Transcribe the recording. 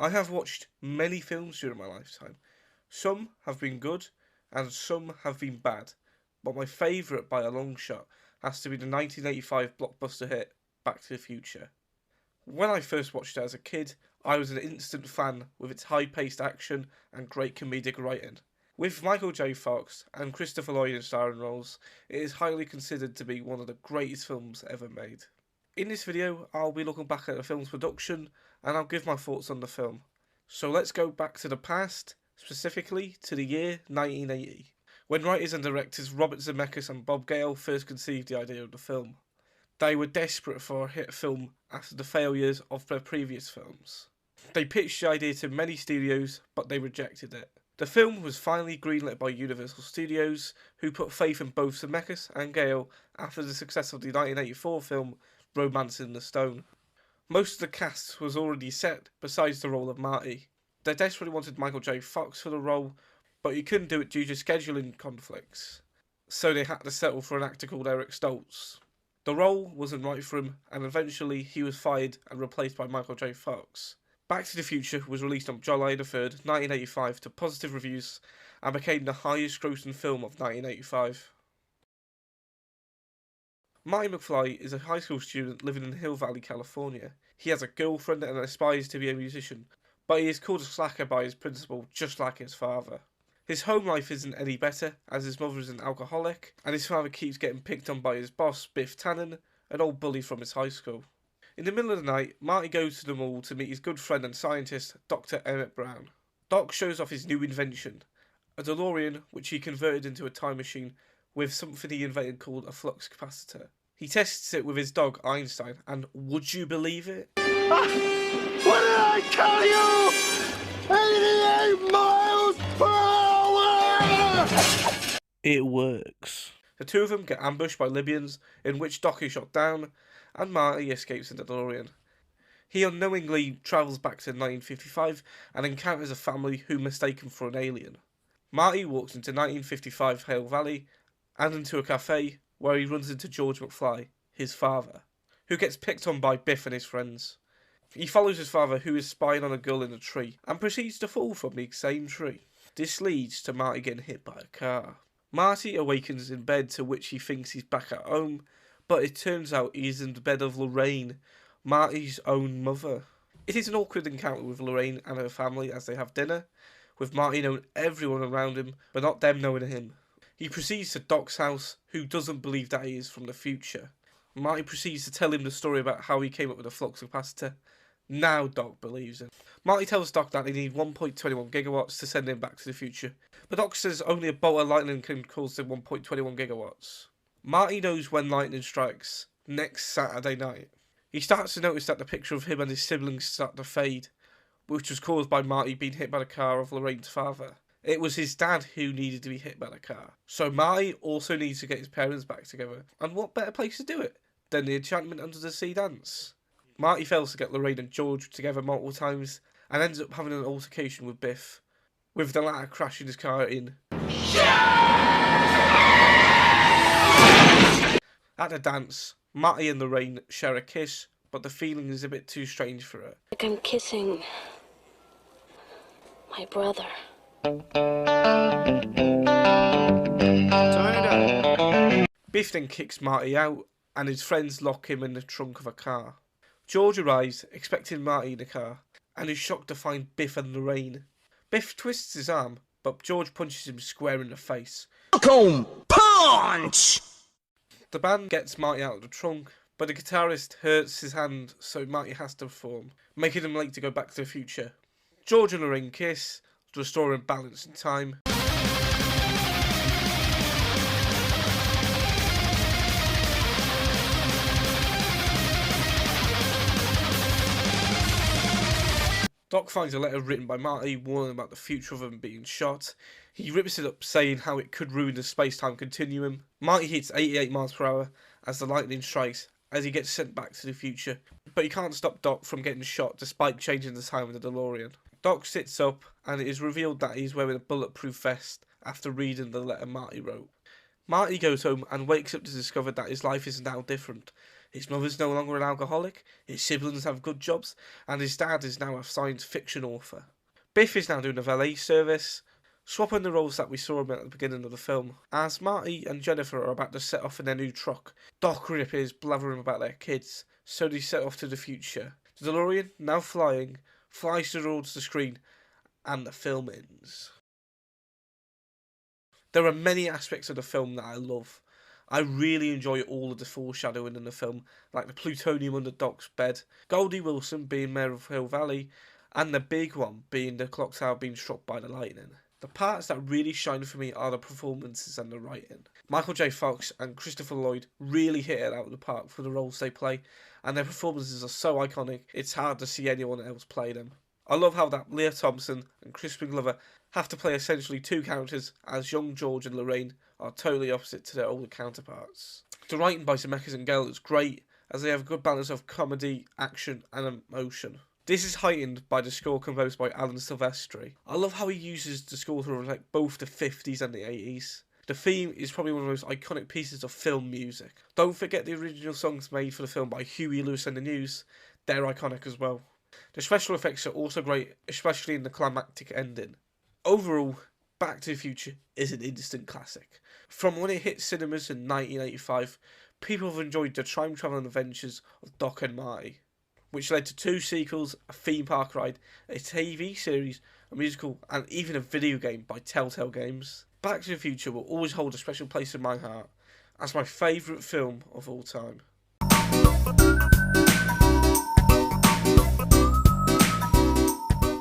I have watched many films during my lifetime. Some have been good, and some have been bad. But my favourite by a long shot has to be the 1985 blockbuster hit, Back to the Future. When I first watched it as a kid, I was an instant fan with its high-paced action and great comedic writing. With Michael J. Fox and Christopher Lloyd in starring roles, it is highly considered to be one of the greatest films ever made. In this video, I'll be looking back at the film's production, and I'll give my thoughts on the film. So let's go back to the past, specifically to the year 1980, when writers and directors Robert Zemeckis and Bob Gale first conceived the idea of the film. They were desperate for a hit film after the failures of their previous films. They pitched the idea to many studios, but they rejected it. The film was finally greenlit by Universal Studios, who put faith in both Zemeckis and Gale after the success of the 1984 film Romance in the Stone. Most of the cast was already set, besides the role of Marty. They desperately wanted Michael J. Fox for the role, but he couldn't do it due to scheduling conflicts, so they had to settle for an actor called Eric Stoltz. The role wasn't right for him, and eventually he was fired and replaced by Michael J. Fox. Back to the Future was released on July 3rd, 1985 to positive reviews and became the highest grossing film of 1985. Marty McFly is a high school student living in Hill Valley, California. He has a girlfriend and aspires to be a musician, but he is called a slacker by his principal, just like his father. His home life isn't any better, as his mother is an alcoholic, and his father keeps getting picked on by his boss, Biff Tannen, an old bully from his high school. In the middle of the night, Marty goes to the mall to meet his good friend and scientist, Dr. Emmett Brown. Doc shows off his new invention, a DeLorean which he converted into a time machine with something he invented called a flux capacitor. He tests it with his dog, Einstein, and would you believe it? What did I tell you? 88 miles per hour! It works. The two of them get ambushed by Libyans, in which Doc is shot down, and Marty escapes in the DeLorean. He unknowingly travels back to 1955 and encounters a family who mistake him for an alien. Marty walks into 1955 Hill Valley and into a cafe where he runs into George McFly, his father, who gets picked on by Biff and his friends. He follows his father, who is spying on a girl in a tree, and proceeds to fall from the same tree. This leads to Marty getting hit by a car. Marty awakens in bed, to which he thinks he's back at home, but it turns out he is in the bed of Lorraine, Marty's own mother. It is an awkward encounter with Lorraine and her family as they have dinner, with Marty knowing everyone around him, but not them knowing him. He proceeds to Doc's house, who doesn't believe that he is from the future. Marty proceeds to tell him the story about how he came up with the flux capacitor. Now Doc believes him. Marty tells Doc that they need 1.21 gigawatts to send him back to the future, but Doc says only a bolt of lightning can cause the 1.21 gigawatts. Marty knows when lightning strikes, next Saturday night. He starts to notice that the picture of him and his siblings start to fade, which was caused by Marty being hit by the car of Lorraine's father. It was his dad who needed to be hit by the car. So Marty also needs to get his parents back together. And what better place to do it than the Enchantment Under the Sea dance? Marty fails to get Lorraine and George together multiple times and ends up having an altercation with Biff, with the latter crashing his car in. At the dance, Marty and Lorraine share a kiss, but the feeling is a bit too strange for her. Like I'm kissing my brother. Turn it up. Biff then kicks Marty out, and his friends lock him in the trunk of a car. George arrives, expecting Marty in the car, and is shocked to find Biff and Lorraine. Biff twists his arm, but George punches him square in the face. Welcome, punch! The band gets Marty out of the trunk, but the guitarist hurts his hand, so Marty has to perform, making him late to go back to the future. George and Lorraine kiss, restoring balance and time. Doc finds a letter written by Marty warning about the future of him being shot. He rips it up, saying how it could ruin the space-time continuum. Marty hits 88 miles per hour as the lightning strikes, as he gets sent back to the future. But he can't stop Doc from getting shot despite changing the time of the DeLorean. Doc sits up, and it is revealed that he's wearing a bulletproof vest after reading the letter Marty wrote. Marty goes home and wakes up to discover that his life is now different. His mother's no longer an alcoholic, his siblings have good jobs, and his dad is now a science fiction author. Biff is now doing a valet service, swapping the roles that we saw him at the beginning of the film. As Marty and Jennifer are about to set off in their new truck, Doc reappears blathering about their kids, so they set off to the future. The DeLorean, now flying, flies towards the screen, and the film ends. There are many aspects of the film that I love. I really enjoy all of the foreshadowing in the film, like the plutonium under Doc's bed, Goldie Wilson being Mayor of Hill Valley, and the big one being the clock tower being struck by the lightning. The parts that really shine for me are the performances and the writing. Michael J. Fox and Christopher Lloyd really hit it out of the park for the roles they play, and their performances are so iconic, it's hard to see anyone else play them. I love how that Leah Thompson and Crispin Glover have to play essentially two characters, as young George and Lorraine are totally opposite to their older counterparts. The writing by Zemeckis and Gale is great, as they have a good balance of comedy, action, and emotion. This is heightened by the score composed by Alan Silvestri. I love how he uses the score to reflect both the 50s and the 80s. The theme is probably one of the most iconic pieces of film music. Don't forget the original songs made for the film by Huey Lewis and the News. They're iconic as well. The special effects are also great, especially in the climactic ending. Overall, Back to the Future is an instant classic. From when it hit cinemas in 1985, people have enjoyed the time travelling adventures of Doc and Marty, which led to 2 sequels, a theme park ride, a TV series, a musical, and even a video game by Telltale Games. Back to the Future will always hold a special place in my heart as my favourite film of all time.